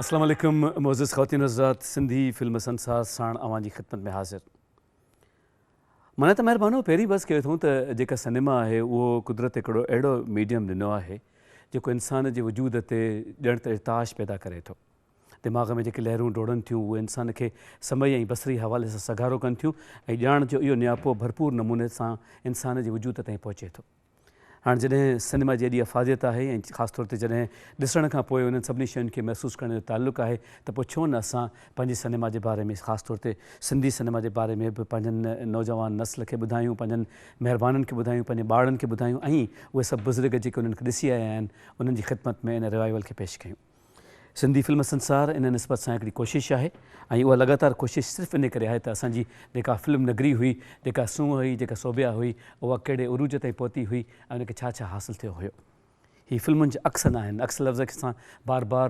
अस्सलाम वालेकुम मोअज़्ज़ज़ ख़वातीन हज़रात, सिंधी फिल्म संसार साण अवां जी ख़िदमत में हाज़िर। मन त महिरबानो पहिरीं बस कयो अथऊं त जेका सिनेमा आहे उहो कुदरत हिकिड़ो अहिड़ो मीडियम ॾिनो आहे जेको इंसान जे वजूद ते ॼण त इर्ताश पैदा करे थो। दिमाग़ में जेके लहरूं डोड़नि थियूं उहे इंसान खे समय ऐं बसरी हवाले सां सगारो कनि थियूं ऐं ॼाण जो इहो नियापो भरपूर नमूने सां इंसान जे वजूद ताईं पहुचे थो। हाणे जॾहिं सिनेमा जी एॾी अफ़ादियत आहे ऐं ख़ासि तौर ते जॾहिं ॾिसण खां पोइ उन्हनि सभिनी शयुनि खे महसूसु करण जो ताल्लुक़ु आहे त पोइ छो न असां पंहिंजी सिनेमा जे बारे में, ख़ासि तौर ते सिंधी सिनेमा जे बारे में बि पंहिंजनि नौजवान नस्ल खे ॿुधायूं, पंहिंजनि महिरबाननि खे ॿुधायूं, पंहिंजे ॿारनि खे ॿुधायूं ऐं उहे सभु बुज़ुर्ग जेके उन्हनि खे ॾिसी आया आहिनि उन्हनि जी ख़िदमत में इन रिवाइवल खे पेश कयूं। सिंधी फिल्म संसार इन निस्बत सां हिकिड़ी कोशिशि आहे ऐं उहा लॻातार कोशिशि सिर्फ़ु इन करे आहे त असांजी जेका फिल्म नगरी हुई, जेका सूंहं हुई, जेका सोबिया हुई, उहा कहिड़े उरूज ताईं पहुती हुई ऐं उनखे छा छा हासिलु थियो हुयो। हीअ फिल्मुनि जा अक्स न आहिनि, अक्स लफ़्ज़ खे असां बार बार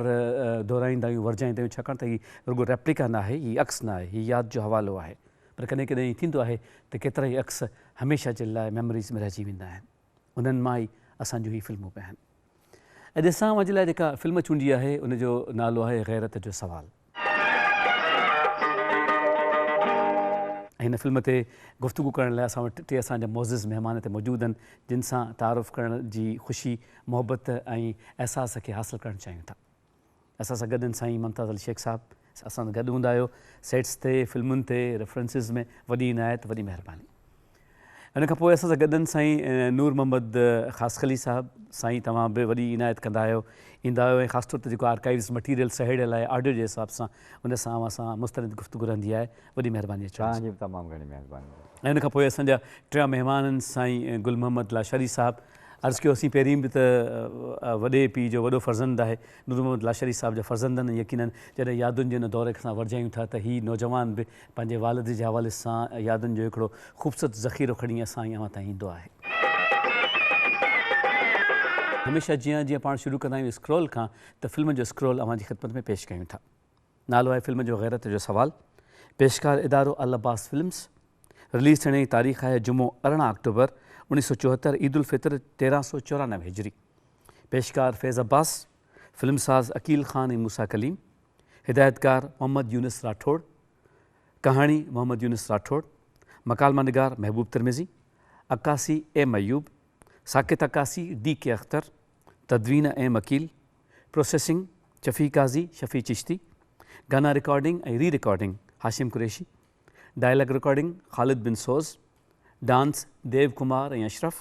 दोहराईंदा आहियूं, वरजाईंदा आहियूं, छाकाणि त हीअ रुॻो रेप्लिका न आहे, हीअ अक्स न आहे, हीअ यादि जो हवालो आहे। पर कॾहिं कॾहिं ईअं थींदो आहे त केतिरा ई अक्स हमेशह जे लाइ मेमोरीज़ में रहिजी वेंदा आहिनि। उन्हनि मां ई असांजूं हीअ फिल्मूं पिया आहिनि। अॼु असां जे लाइ जेका फिल्म चूंडी आहे उनजो नालो आहे गैरत जो सवाल। हिन फिल्म ते गुफ़्तगू करण लाइ असां वटि टे असांजा मोअज़्ज़ज़ महिमान हिते मौजूदु आहिनि जिन सां तारुफ़ करण जी ख़ुशी, मोहबत ऐं अहसास खे हासिलु करणु चाहियूं था। असां सां गॾु आहिनि साईं मुमताज़ अली शेख साहिबु, असां सां गॾु हूंदा आहियो सेट्स ते, फिल्मुनि ते, रेफरेंसिस में, वॾी इनायत, वॾी महिरबानी। इन खां पोइ असां सां गॾु आहिनि साईं नूर मोहम्मद ख़ासख़ली साहिबु। साईं तव्हां बि वॾी इनायत कंदा आहियो, ईंदा आहियो ऐं ख़ासि तौर ते जेको आर्काइव्स मटीरियल सहेड़ियल आहे ऑडियो जे हिसाब सां उन सां असां मुस्तनिद गुफ़्तगू रहंदी आहे। वॾी महिरबानी तव्हांजी बि तमामु घणी महिरबानी। ऐं इन खां पोइ असांजा टियां महिमान आहिनि साईं गुल मोहम्मद लाशरी साहिबु। अर्ज़ु कयो असीं पहिरीं बि त वॾे पीउ जो वॾो फ़र्ज़ंद आहे नूर मोहम्मद लाशरी साहिब जा फ़र्ज़ंद आहिनि। यकीनन जॾहिं यादुनि जे हिन दौरे खे असां वरजायूं था त हीअ नौजवान बि पंहिंजे वालिद जे हवाले सां यादुनि जो हिकिड़ो ख़ूबसूरत ज़ख़ीरो खणी असां अव्हां ताईं ईंदो आहे। हमेशह जीअं जीअं पाण शुरू कंदा आहियूं स्क्रोल खां त फिल्म जो स्क्रोल अव्हां जी ख़िदमत में पेश कयूं था। नालो आहे फिल्म जो गैरत जो सवाल। पेशकार इदारो अल अब्बास फिल्म्स। रिलीज़ थियण जी तारीख़ आहे जुमो 18 अक्टूबर 1974, ईद उल फितर 1394 हिजरी। पेशकार फैज़ अब्बास, फिल्मसाज़ अकील ख़ान ऐं मूसा कलीम, हिदायतकार मोहम्मद यूनिस राठौड़, कहाणी मोहम्मद यूनिस राठौड़, मकालमा निगार महबूब तिरमिज़ी, अक्कासी एम अयूब, साकित अक्कासी डी के अख्तर, तदवीन एम अकील, प्रोसेसिंग शफ़ी काज़ी शफ़ी चिश्ती, गाना रिकॉर्डिंग ऐं re recording Hashim Qureshi, dialogue recording Khalid bin Soz, dance Dev Kumar ऐं अशरफ,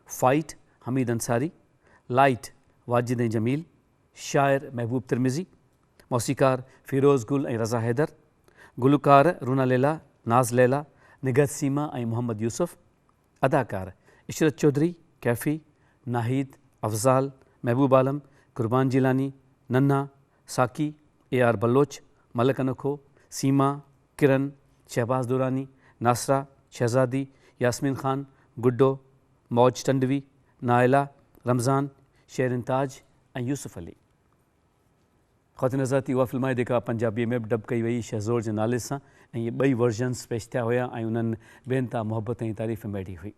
फाइट हमीद अंसारी, लाइट वाजिद ऐं जमील, शाइर महबूब तिरमिज़ी, मौसीकार फ़िरोज़ गुल ऐं रज़ा हैदर, गुलकार रूना लैला, नाज़ लैला, निगहत सीमा ऐं मोहम्मद यूसुफ, अदाकार इशरत चौधरी, कैफ़ी, नाहिद, अफ़ज़ाल, महबूब आलम, कुर्बान जिलानी, नन्हा, साकी, AR बलोच, मलक अनोखो, सीमा, किरण, शहबाज़ दुरानी, नासरा, शहज़ादी, यास्मीन ख़ान, गुड्डो, मौज टंडवी, नाइला, रमज़ान, शेरिन ताज ऐं यूसुफ अली। ख़वातीन हज़रात, उहा फिल्म आहे जेका पंजाबीअ में बि डब कई वई शहज़ोर जे नाले सां ऐं इहे ॿई वर्जन्स पेश थिया हुया ऐं उन्हनि बेनता मोहबत ऐं तारीफ़ में अहिड़ी हुई।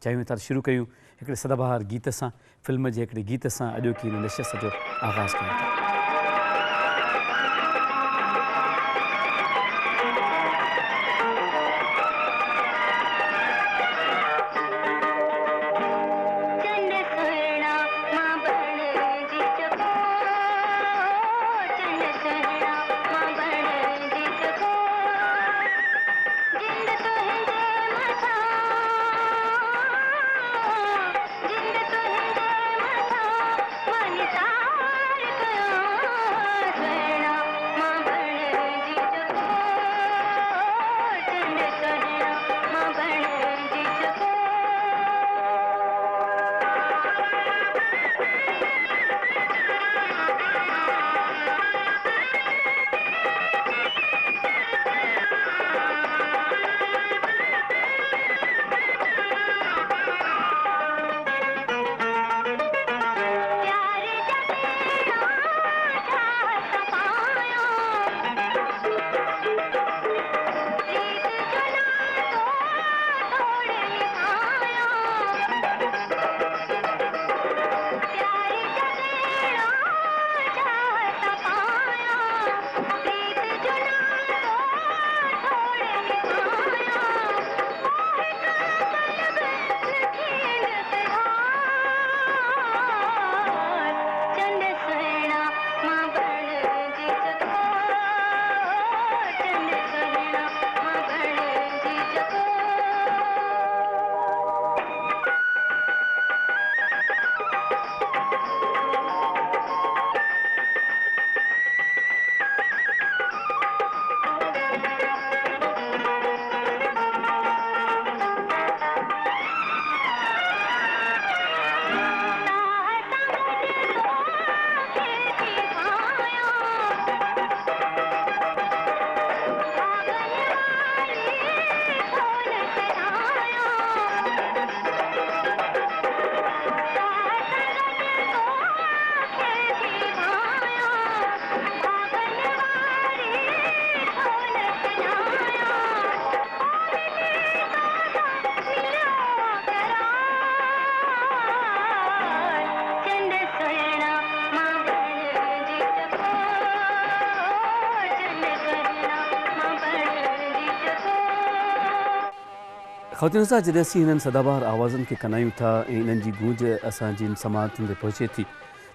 चाहियूं था शुरू कयूं हिकिड़े सदाबहार गीत सां, फिल्म जे हिकिड़े गीत सां अॼोकी हिन नशिस्त जो आगाज़ कयूं था। जिंद तुझे मथा मन सार कयो ख़वातीन सां जॾहिं असीं हिननि सदाबहार आवाज़नि खे कनायूं था ऐं इन्हनि जी गूंज असांजी समातुनि ते पहुचे थी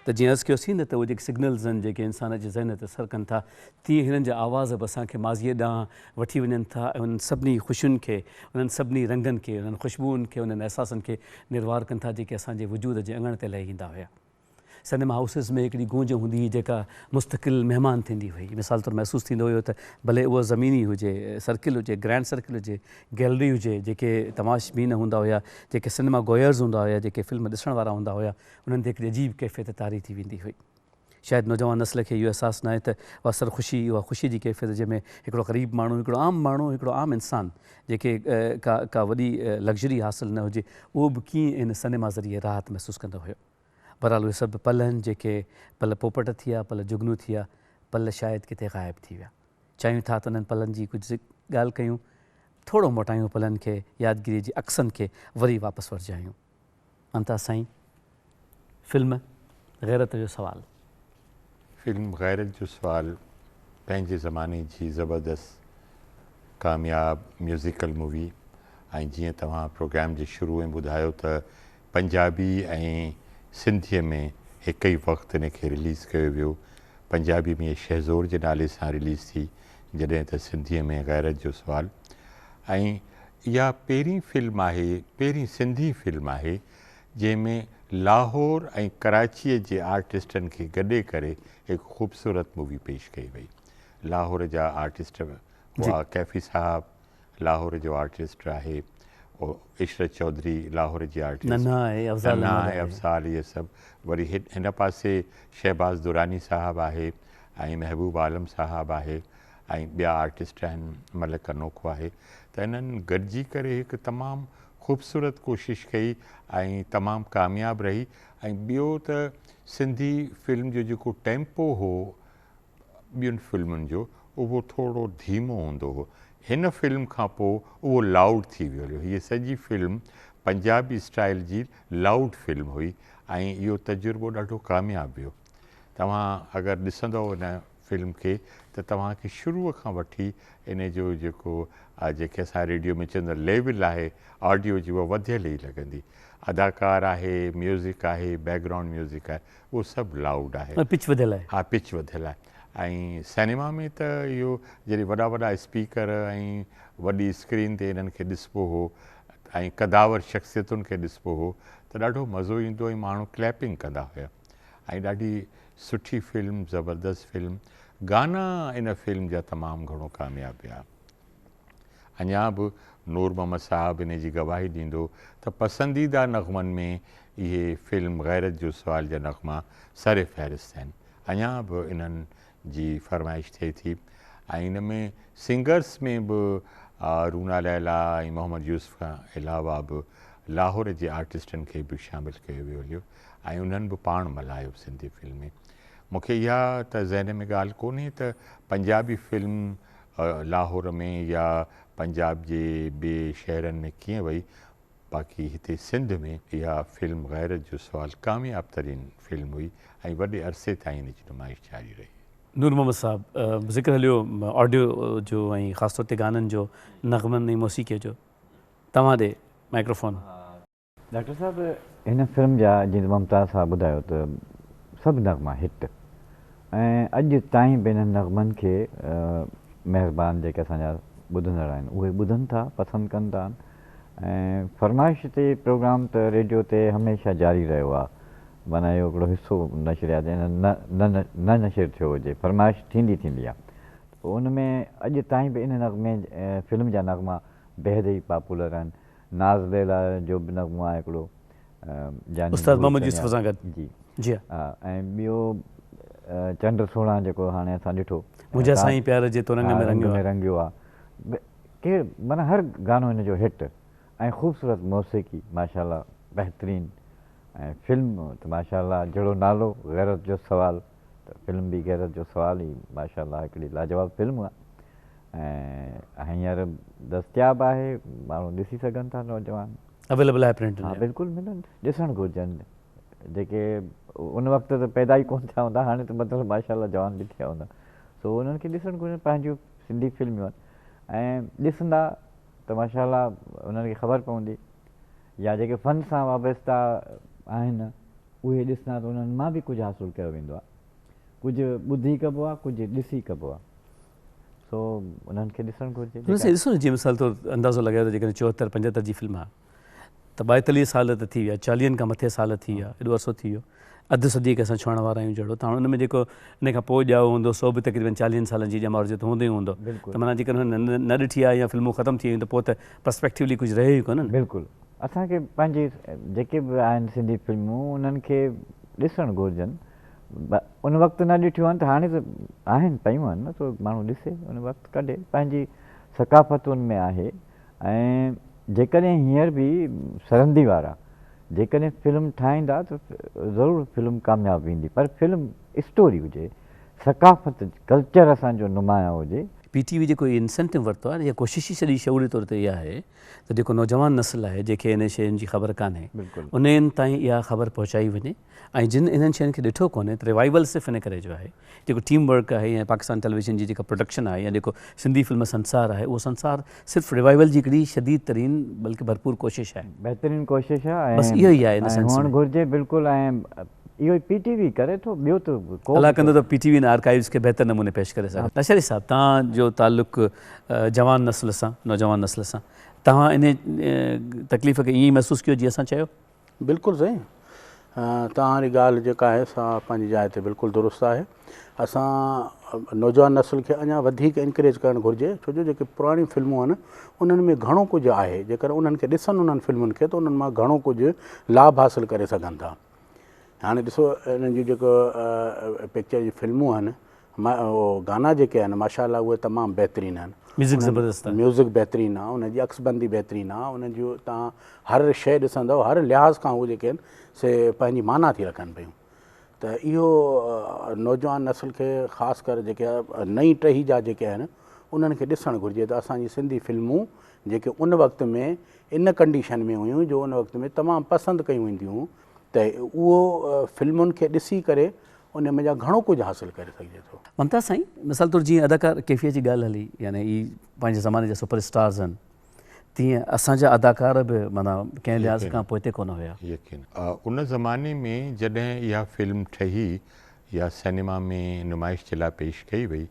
त जीअं अर्ज़ु कयोसीं न त उहे जेके सिग्नल्स आहिनि जेके इंसान जे ज़हन ते असरु कनि था तीअं हिननि जा आवाज़ बि असांखे माज़ीअ ॾांहुं वठी वञनि था ऐं उन्हनि सभिनी ख़ुशियुनि खे उन्हनि सभिनी रंगनि खे उन्हनि ख़ुशबुनि खे उन्हनि अहसासनि खे निर्वार कनि था जेके असांजे वजूद जे अङण ते लही ईंदा हुया। सिनेमा हाउसिस में हिकिड़ी गूंज हूंदी हुई जेका मुस्तक़िल महिमान थींदी हुई। मिसाल तौरु महसूसु थींदो हुयो त भले उहा ज़मीनी हुजे, सर्किल हुजे, ग्रैंड सर्किल हुजे, गैलरी हुजे, जेके तमाशबीन हूंदा हुया, जेके सिनेमा गोयर्स हूंदा हुया, जेके फिल्म ॾिसण वारा हूंदा हुया, उन्हनि ते हिकिड़ी अजीब कैफ़ियत तारी थी वेंदी हुई। शायदि नौजवान नस्ल खे इहो अहसासु न आहे त उहा सरख़ुशी, उहा ख़ुशी जी कैफ़ियत जंहिंमें हिकिड़ो ग़रीब माण्हू, हिकिड़ो आम इंसानु जेके का वॾी लग्ज़री हासिलु न हुजे, उहो बि कीअं इन सिनेमा ज़रिए राहत महसूसु कंदो हुयो। बहरहाल उहे सभु पल आहिनि जेके पल पोपट थिया, पल जुगनू थिया, पल शायदि किथे ग़ाइबु थी विया। चाहियूं था त उन्हनि पलनि जी कुझु ॻाल्हि कयूं, थोरो मोटायूं पलनि खे, यादगिरी जी अक्सनि खे वरी वापसि वरिजायूं। अंता साईं, फिल्म ग़ैरत जो सवालु। फिल्म ग़ैरत जो सवालु पंहिंजे ज़माने जी ज़बरदस्त कामयाब म्यूज़िकल मूवी ऐं जीअं तव्हां प्रोग्राम जे शुरू में ॿुधायो त पंजाबी ऐं सिंधीअ में हिकु ई वक़्तु इन खे रिलीज़ कयो वियो। पंजाबी में शहज़ोर जे नाले सां रिलीज़ थी, जॾहिं त सिंधीअ में ग़ैरत जो सवालु। ऐं इहा पहिरीं फिल्म आहे, पहिरीं सिंधी फिल्म आहे जंहिंमें लाहौर ऐं कराचीअ जे आर्टिस्टनि खे गॾे करे हिकु ख़ूबसूरत मूवी पेश कई वई। लाहौर जा आर्टिस्ट हुआ कैफ़ी साहब, लाहौर जो आर्टिस्ट आहे इशरत चौधरी, लाहौर जी आर्टिस्ट नन्हा आहे, अफ़ज़ाल, इहे सभु। वरी हिन पासे शहबाज़ दुरानी साहबु आहे ऐं महबूब आलम साहबु आहे ऐं ॿिया आर्टिस्ट आहिनि, मलिक अनोखो आहे। त इन्हनि गॾिजी करे हिकु तमामु ख़ूबसूरत कोशिशि कई ऐं तमामु कामयाबु रही। ऐं ॿियो त सिंधी फिल्म जो जेको टेम्पो हो ॿियुनि फिल्मुनि जो, उहो थोरो धीमो हूंदो हो। हिन फिल्म खां पोइ उहो लाउड थी वियो हुयो। हीअ सॼी फिल्म पंजाबी स्टाइल जी लाउड फिल्म हुई ऐं इहो तजुर्बो ॾाढो कामयाबु वियो। तव्हां अगरि ॾिसंदव इन फिल्म खे त तव्हांखे शुरूअ खां वठी इन जो जेको जेके असां रेडियो में चवंदा लेवल आहे ऑडियो जी, उहा वधियल ई लॻंदी। अदाकार आहे, म्यूज़िक आहे, बैकग्राउंड म्यूज़िक आहे, उहो सभु लाउड आहे, पिच वधियल आहे। हा, पिच वधियल आहे। ऐं सिनेमा में त इहो जॾहिं वॾा वॾा स्पीकर ऐं वॾी स्क्रीन ते इन्हनि खे ॾिसबो हो ऐं कदावर शख़्सियतुनि खे ॾिसबो हो त ॾाढो मज़ो ईंदो ऐं माण्हू क्लैपिंग कंदा हुया। ऐं ॾाढी सुठी फिल्म, ज़बरदस्त फिल्म। गाना इन फिल्म जा तमामु घणो कामयाबु विया। अञा बि नूर मोहम्मद साहबु इन जी गवाही ॾींदो त पसंदीदा नग़मनि में इहे फिल्म ग़ैरत जो सवाल जा नग़मा सर फ़हरिस्त आहिनि। अञा बि इन्हनि जी फरमाइश थिए थी। ऐं इन में सिंगर्स में बि रूना लैला ऐं मोहम्मद यूसुफ खां अलावा बि लाहौर जे आर्टिस्टनि खे बि शामिलु कयो वियो हुयो ऐं उन्हनि बि पाण मल्हायो सिंधी फिल्म में। मूंखे इहा त ज़हन में ॻाल्हि कोन्हे त पंजाबी फिल्म लाहौर में या पंजाब जे ॿिए शहरनि में कीअं वई, बाक़ी हिते सिंध में इहा फिल्म ग़ैरत जो सवालु कामयाबु तरीन फिल्म हुई ऐं वॾे अरसे ताईं इन जी नुमाइश जारी रही। नूर मोहम्मद साहब, ज़िक्र हलियो ऑडियो जो ऐं ख़ासि तौर ते गाननि जो, नग़मनि ऐं मौसीक़ीअ जो, तव्हां ॾे माइक्रोफोन। डॉक्टर साहब, हिन फिल्म जा जीअं मुमताज़ साहब ॿुधायो त सभु नग़मा हिट ऐं अॼु ताईं बि हिननि नग़मनि खे महिरबानी जेके असांजा ॿुधंदड़ आहिनि उहे ॿुधनि था, पसंदि कनि था। ऐं फरमाइश ते प्रोग्राम त रेडियो ते हमेशह जारी रहियो आहे, माना इहो हिकिड़ो हिसो नशरियात न नशर थियो हुजे, फरमाइश थींदी आहे। पोइ उन में अॼु ताईं बि इन नग़मे फिल्म जा नग़मा बेहद ई पॉपुलर आहिनि। नाज़ लैला जो बि नग़मो आहे हिकिड़ो, उस्ताद मोहम्मद यूसुफ सां गॾु। जी हा। ऐं ॿियो चंड सोणा जेको हाणे असां ॾिठो, मुंहिंजा साईं प्यार जे तो रंग में रंगियो आहे, केरु माना हर गानो हिन जो हिट ऐं ख़ूबसूरत मौसीक़ी माशाल्लाह बहितरीनु। ऐं फिल्म त माशाल्लाह जहिड़ो नालो ग़ैरत जो सवालु, त फिल्म बि ग़ैरत जो सवालु ई माशाल्लाह हिकिड़ी लाजवाब फिल्म आहे। ऐं हींअर दस्तियाबु आहे, माण्हू ॾिसी सघनि था, नौजवान अवेलेबल आहे प्रिंट। हा बिल्कुलु मिलनि, ॾिसणु घुरिजनि। जेके उन वक़्तु त पैदा ई कोन थिया हूंदा, हाणे त मतिलबु माशाल्लाह जवान बि थिया हूंदा, सो उन्हनि खे ॾिसणु घुरिजनि। पंहिंजूं सिंधी फिल्मियूं आहिनि ऐं ॾिसंदा त माशाल्लाह उन्हनि खे ख़बर पवंदी, या जेके फ़न सां वाबस्ता आहिनि उहे ॾिसंदा त उन्हनि मां बि कुझु हासिलु कयो वेंदो आहे, कुझु ॿुधी कबो आहे, कुझु ॾिसी कबो आहे, सो उन्हनि खे ॾिसणु घुरिजे। ॾिसो न, जीअं मिसाल तौरु अंदाज़ो लॻायो त जेकॾहिं 74-75 जी फिल्म आहे त 42 साल त थी विया, 40 खां मथे साल थी विया, एॾो अरसो थी वियो, अधु सदीअ खे असां छुहण वारा आहियूं जहिड़ो, त हाणे हुन में जेको इन खां पोइ ॼाओ हूंदो सो बि तक़रीबन 40 सालनि जी ॼमा हुजे त हूंदो ई हूंदो, त माना जेकॾहिं न ॾिठी आहे या फिल्मूं ख़तमु थी वियूं त पोइ त पर्सपेक्टिवली कुझु रहे ई कोन। बिल्कुलु, असांखे पंहिंजी जेके बि आहिनि सिंधी फिल्मूं उन्हनि खे ॾिसणु घुरिजनि, उन वक़्तु न ॾिठियूं आहिनि त हाणे त आहिनि पयूं आहिनि न, त माण्हू ॾिसे, उन वक़्तु कढे, पंहिंजी सकाफ़त उन में आहे। ऐं जेकॾहिं हींअर बि सरहंदी वारा जेकॾहिं फिल्म ठाहींदा त ज़रूरु फिल्म कामयाबु ईंदी, पर फिल्म स्टोरी हुजे, सकाफ़त कल्चर असांजो नुमाया हुजे। PTV जेको इंसेंटिव वरितो आहे या कोशिश ई सॼी शऊरी तौर ते इहा आहे त जेको नौजवान नस्ल आहे जंहिंखे इन शयुनि जी ख़बर कान्हे उन्हनि ताईं इहा ख़बर पहुचाई वञे, ऐं जिन इन्हनि शयुनि खे ॾिठो कोन्हे त रिवाइवल सिर्फ़ु इन करे जो आहे जेको टीम वर्क आहे या पाकिस्तान टेलीविज़न जी जेका प्रोडक्शन आहे या जेको सिंधी फिल्म संसार आहे, उहो संसार सिर्फ़ु रिवाइवल जी हिकिड़ी शदीद तरीन बल्कि भरपूर कोशिशि आहे, बहितरीनु कोशिशि आहे, बसि इहो ई आहे इन सेंस हुअणु घुरिजे बिल्कुलु। ऐं इहो PTV करे थो, ॿियो त अला कंदो त PTV इन आर्काइव्स खे बहितर नमूने पेश करे सघे। नशरी साहब, तव्हांजो ताल्लुक़ु जवान नस्ल सां, नौजवान नस्ल सां, तव्हां इन तकलीफ़ खे ईअं ई महसूसु कयो जीअं असां चयो? बिल्कुलु सही, तव्हांजी ॻाल्हि जेका आहे सा पंहिंजी जाइ ते बिल्कुलु दुरुस्त आहे। असां नौजवान नस्ल खे अञा वधीक इनकरेज करणु घुरिजे, छो जो जेके पुराणियूं फिल्मूं आहिनि उन्हनि में घणो कुझु आहे, जेकर उन्हनि खे ॾिसनि उन्हनि फिल्मुनि खे त उन्हनि मां घणो कुझु लाभ हासिलु करे सघनि था। हाणे ॾिसो इन्हनि जूं जेको पिक्चर जी फिल्मूं आहिनि, उहो गाना जेके आहिनि माशाअल्लाह उहे तमामु बहितरीनु आहिनि, म्यूज़िक ज़बरदस्त आहे, म्यूज़िक बहितरीनु आहे, उनजी अक्सबंदी बहितरीनु आहे, उन्हनि जूं तव्हां हर शइ ॾिसंदव, हर लिहाज़ खां उहे जेके आहिनि से पंहिंजी माना थी रखनि पियूं। त इहो नौजवान नस्ल खे ख़ासि करे जेके नई टही जा जेके आहिनि उन्हनि खे ॾिसणु घुरिजे त असांजी सिंधी फिल्मूं जेके उन वक़्त में इन कंडीशन में हुयूं जो उन वक़्त में तमामु पसंदि कयूं वेंदियूं हुयूं, त उहो फिल्मुनि खे ॾिसी करे उन में जा घणो कुझु हासिलु करे सघिजे थो। ममता साईं, मिसाल तौरु जीअं अदाकार कैफ़ीअ जी ॻाल्हि हली, यानी ही पंहिंजे ज़माने जा सुपर स्टार्स आहिनि, तीअं असांजा अदाकार बि माना कंहिं लिहाज़ खां पोइ कोन हुया। यकीन उन ज़माने में जॾहिं इहा फिल्म ठही या सिनेमा में नुमाइश जे लाइ पेश कई वई,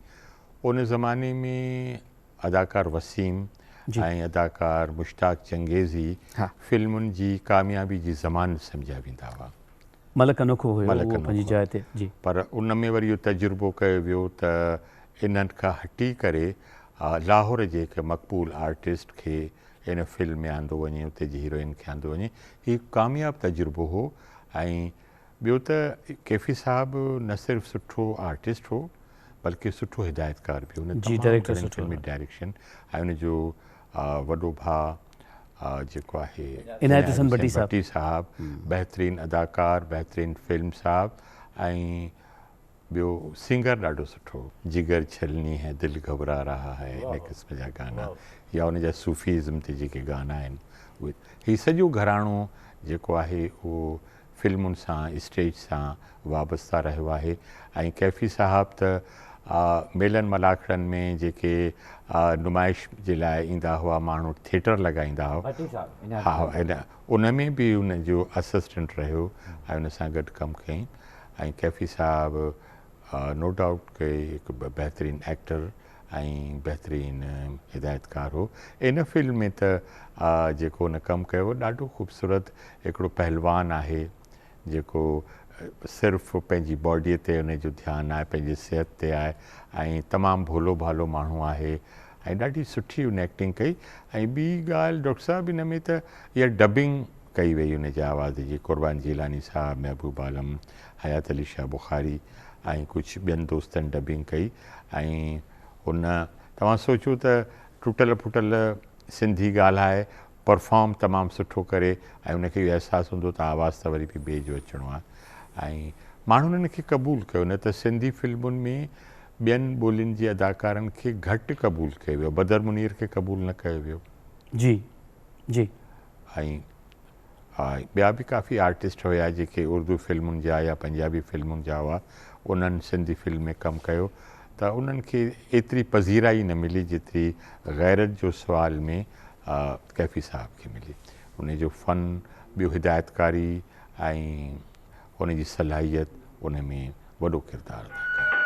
उन ज़माने में अदाकार वसीम ऐं अदाकार मुश्ताक चंगेज़ी फिल्मुनि जी कामयाबी जी ज़मान सम्झिया वेंदा हुआ। मलक अनोखो हुयो पंहिंजी जाइ ते, जी, पर उन में वरी इहो तजुर्बो कयो वियो त इन्हनि खां हटी करे लाहौर जे हिकु मक़बूल आर्टिस्ट खे इन फिल्म में आंदो वञे, उते जी हीरोइन खे आंदो वञे, हीउ कामयाबु तजुर्बो हो। ऐं ॿियो त कैफ़ी साहिबु न सिर्फ़ु सुठो आर्टिस्ट हो बल्कि सुठो हिदायतकार बि हुन, फिल्मी डायरेक्शन ऐं उनजो वॾो भाउ जेको आहे इनायत हसन भट्टी साहिबु, बहितरीनु अदाकार, बहितरीनु फिल्म साहिबु, ऐं ॿियो सिंगर ॾाढो सुठो, जिगर छलनी है दिल घबरा रहा है, इन क़िस्म जा गाना, या उनजा सूफ़ीज़म ते जेके गाना आहिनि उहे, हीउ सॼो घराणो जेको आहे उहो फिल्मुनि सां, स्टेज सां वाबस्ता रहियो आहे। ऐं कैफ़ी साहिबु त मेलनि मलाखड़नि में जेके नुमाइश जे लाइ ईंदा हुआ माण्हू, थिएटर लॻाईंदा हुआ, हा, उन में बि उनजो असिस्टेंट रहियो ऐं उन सां गॾु कमु कयईं। ऐं कैफ़ी साहिबु नो डाउट के हिकु बहितरीनु एक्टर ऐं बहितरीनु हिदायतकार हो। इन फिल्म में त जेको उन कमु कयो ॾाढो ख़ूबसूरत हिकिड़ो पहलवान आहे जेको सिर्फ़ु पंहिंजी बॉडीअ ते उनजो ध्यानु आहे, पंहिंजी सिहत ते आहे, ऐं तमामु भोलो भालो माण्हू आहे, ऐं ॾाढी सुठी उन एक्टिंग कई। ऐं ॿी ॻाल्हि डॉक्टर साहिबु इन में त इहा डबिंग कई वई उनजे आवाज़ जी, क़ुर्बान जीलानी साहिबु, महबूब आलम, हयात अली शाह बुखारी ऐं कुझु ॿियनि दोस्तनि डबिंग कई। ऐं हुन तव्हां सोचो त टुटल फुटल सिंधी ॻाल्हाए, परफॉर्म तमामु सुठो करे, ऐं उनखे इहो अहसासु हूंदो त आवाज़ु त वरी बि ॿिए जो अचिणो आहे, ऐं माण्हुनि हिनखे क़बूलु कयो। न त सिंधी फिल्मुनि में ॿियनि ॿोलियुनि जे अदाकारनि खे घटि क़बूलु कयो वियो, बदर मुनीर खे क़बूलु न कयो वियो, जी जी, ऐं ॿिया बि काफ़ी आर्टिस्ट हुया जेके उर्दू फिल्मुनि जा या पंजाबी फिल्मुनि जा हुआ, उन्हनि सिंधी फिल्म में कमु कयो, त उन्हनि खे एतिरी पज़ीराई न मिली जेतिरी गैरत जो सुवाल में कैफ़ी साहब खे मिली। उन जो फ़न, ॿियो हिदायतकारी ऐं उन जी सलाहियत उन में वॾो किरदारु अदा कयो।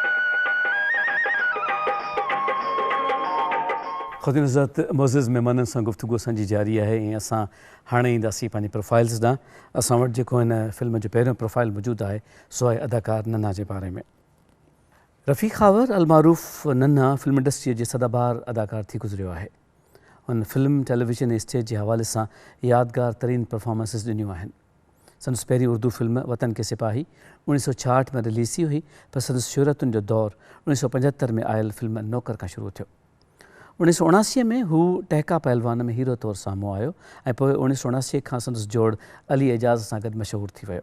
ख़ुदि हज़रत मोज़िज़ महिमाननि सां गुफ़्तगू असांजी जारी आहे ऐं असां हाणे ईंदासीं पंहिंजे प्रोफाइल्स ॾांहुं। असां वटि जेको हिन फिल्म जो पहिरियों प्रोफाइल मौजूदु आहे सो आहे अदाकार नन्हा जे बारे में। रफ़ीक़ खावर अलमारूफ़ नन्हा फिल्म इंडस्ट्रीअ जे सदाबहार अदाकार थी गुज़रियो आहे। हुन फिल्म, टेलीविज़न ऐं स्टेज जे हवाले सां यादगार तरीन परफॉर्मेंसिस ॾिनियूं आहिनि। संदसि पहिरीं उर्दू फिल्म वतन के सिपाही 1966 में रिलीज़ थी हुई, पर संदसि शोहरतुनि जो दौरु 1975 में आयल फिल्म नौकर खां शुरू थियो। 1979 में हू टहका पहलवान में हीरो तौरु साम्हूं आयो ऐं पोइ 1979 खां संदसि जोड़ अली एजाज़ सां गॾु मशहूरु थी वियो।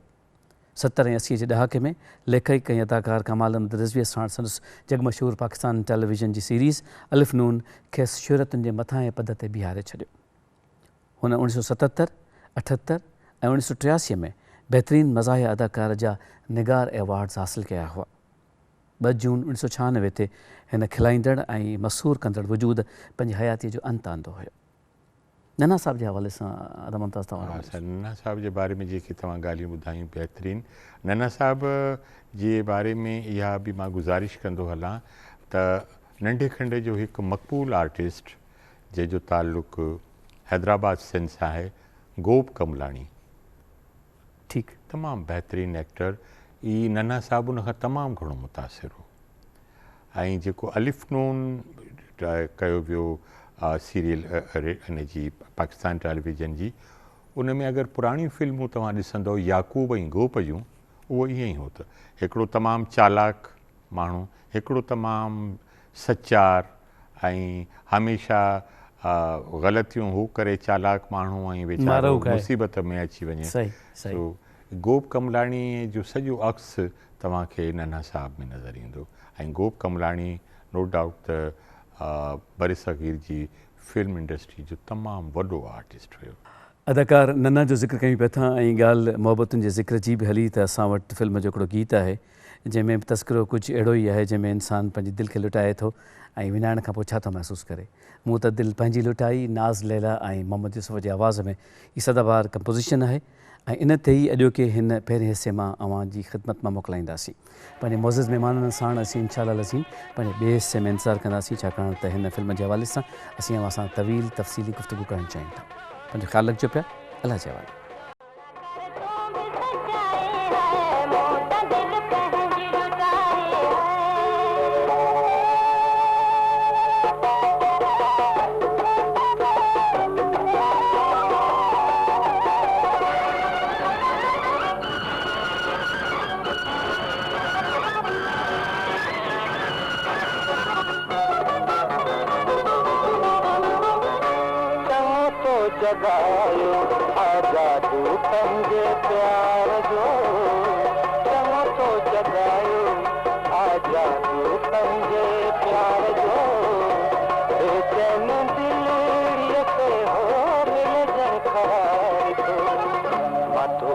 70 ऐं 80 जे ॾहाके में लेखक ऐं अदाकार कमाल अहमद रिज़वीअ सां संदसि जगमशहूरु पाकिस्तान टेलीविज़न जी सीरीज़ अलिफ नून खेसि शोहरतुनि जे मथां ऐं पद ते बीहारे छॾियो। हुन 1977, 78 ऐं 1983 में बहितरीन मज़ाहिया अदाकार जा निगार एवार्ड्स हासिल कया हुआ। 2 जून 1996 ते हिन खिलाईंदड़ ऐं मशहूरु कंदड़ वजूद पंहिंजी हयातीअ जो अंत आंदो हुयो। नन्हा साहब जे हवाले सां मुमताज़ तव्हां। नन्हा साहब जे बारे में जेके तव्हां ॻाल्हियूं ॿुधायूं बहितरीनु। नन्हा साहब जे बारे में इहा बि मां गुज़ारिश कंदो हलां त नंढे खंड जो हिकु मक़बूल आर्टिस्ट जंहिंजो ताल्लुक़ु हैदराबाद सिंध सां आहे, गोप कमलाणी, ठीकु, तमामु बहितरीनु एक्टर। ई नन्हा साहब उन खां तमामु घणो मुतासिर हो। ऐं जेको अलिफ नून कयो वियो serial in ji Pakistan television जी, उन में अगरि पुराणियूं फिल्मूं तव्हां ॾिसंदव याकूब ऐं गोप जूं, उहो ईअं ई हो त हिकिड़ो तमामु चालाक माण्हू, हिकिड़ो तमामु सचार ऐं हमेशह ग़लतियूं हू करे चालाक माण्हू ऐं वीचारो मुसीबत में अची वञे। सो गोप कमलाणी जो सॼो अक्स तव्हांखे नन्हा साहब में नज़र ईंदो। ऐं गोप कमलाणी नो डाउट त बरसगीर जी फिल्म इंडस्ट्री जो तमामु वॾो आर्टिस्ट हुयो। अदाकार नन्हा जो ज़िक्र कयूं पिया था ऐं ॻाल्हि मोहबतुनि जे ज़िक्र जी बि हली त असां वटि फिल्म जो हिकिड़ो गीत आहे जंहिंमें बि तस्करो कुझु अहिड़ो ई आहे जंहिंमें इंसानु पंहिंजी दिलि खे लुटाए थो ऐं विञाइण खां पोइ छा थो महसूसु करे। मूं त दिलि पंहिंजी लुटाई, नाज़ लैला ऐं मोहम्मद यूसुफ जी आवाज़ में ही सदाबहार कंपोज़िशन आहे ऐं इन ते ई अॼोके हिन पहिरें हिसे मां अव्हांजी ख़िदमत मां मोकिलाईंदासीं। पंहिंजे मोज़िज़ महिमाननि साण असीं इंशाअल्लाह असीं पंहिंजे ॿिए हिसे में इंतज़ारु कंदासीं, छाकाणि त हिन फिल्म जे हवाले सां असीं अव्हां सां तवील तफ़सीली गुफ़्तगू करणु चाहियूं था। पंहिंजो ख़्यालु रखिजो पिया। अल्लाह जे हवाले। जगायो आजादू पंजे प्यार जो, चङो तो जगायो आजादू पंजे प्यार जो, बेचैन दिल ये हो मिल जन खरार तो, मां तो